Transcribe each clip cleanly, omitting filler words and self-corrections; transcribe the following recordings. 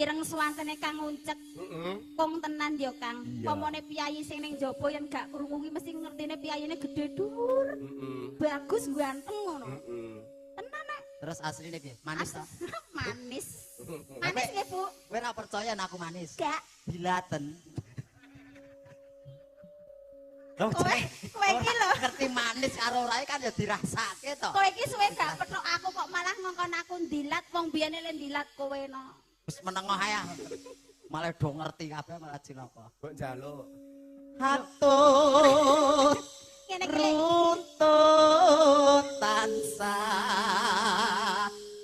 Ireng suwantene Kang Uncek. Kong tenan ya Kang. Pomone piyayi sing ning jaba yen gak krungu ki mesti ngertine piyayine gedhe dhuwur. Bagus ganteng ngono. Tenan nek. Terus asline piye? Manis ta? Manis. Manis nggih, Bu. Kowe ora percaya nek aku manis? Gak. Dilaten. Kowe iki lho ngerti manis karo ora kan ya dirasake to. Kowe iki suwe gak petuk aku kok malah ngongkon aku ndilat wong biyene le ndilat kowe no. Wis menengoh ae. Malah do ngerti kabeh malah cilaka. Mbok njaluk. Hatut Ngene iki runtut tansah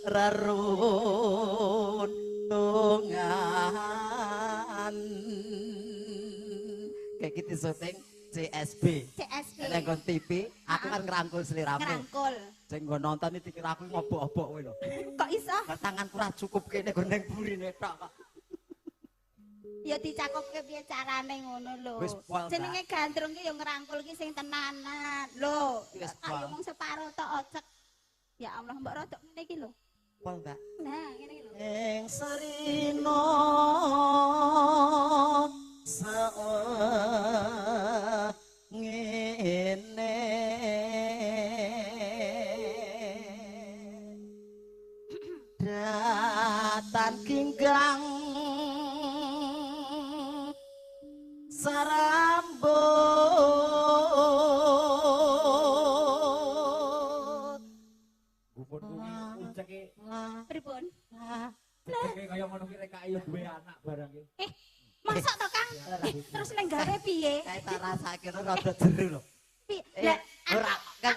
reruntungan. Kayak gitu syuting CSB. Nek TV, aku kan ngerangkul sliramu. Ngerangkul. Sing nggo nonton iki dikira aku ngobok-obok kowe lho. Kok iso? Tanganku ora cukup kene nggo ning burine tok kok. Ya dicakupke piye carane ngono lho. Jenenge gandrung ki ya ngerangkul ki sing tenanan. Lho, ayo mung separo tok ocek. Ya Allah, mbok rodok ngene iki lho. Pol, Mbak. Nah, ngene iki lho. Ing sarina ngene datan kinggang sarambut Gupun kuwi uceke Pripun? uceke kaya ngono ki rek ayo duwe anak barang ki. Mosok to, Kang? Terus ning gawe piye? kae tak rasake rada jeru lho. Lah, ora kan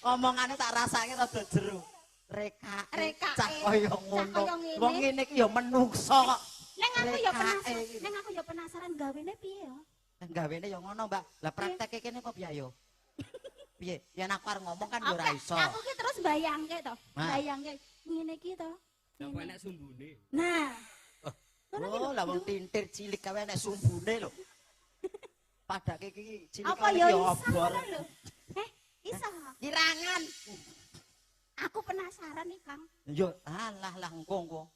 omongane tak rasake rada jeru. Reka cah kaya ngono. Wong ngene iki ya menungso kok. Neng aku ya penasaran gawene piye ya? Gawene ya ngono, Mbak. Lah prakteke kene kok piye yo? Piye? Yen aku arep ngomong kan yo ora iso. Aku ki terus bayangke to. Bayangke ngene iki to. Apa enek sumbune? Nah. Oh, lah wong tintir cilik kae enek sumbune lho. Padake iki cilik apa ya iso obor. lho. Iso. Kirangan. Aku penasaran nih, Kang. Yo alah lah engko.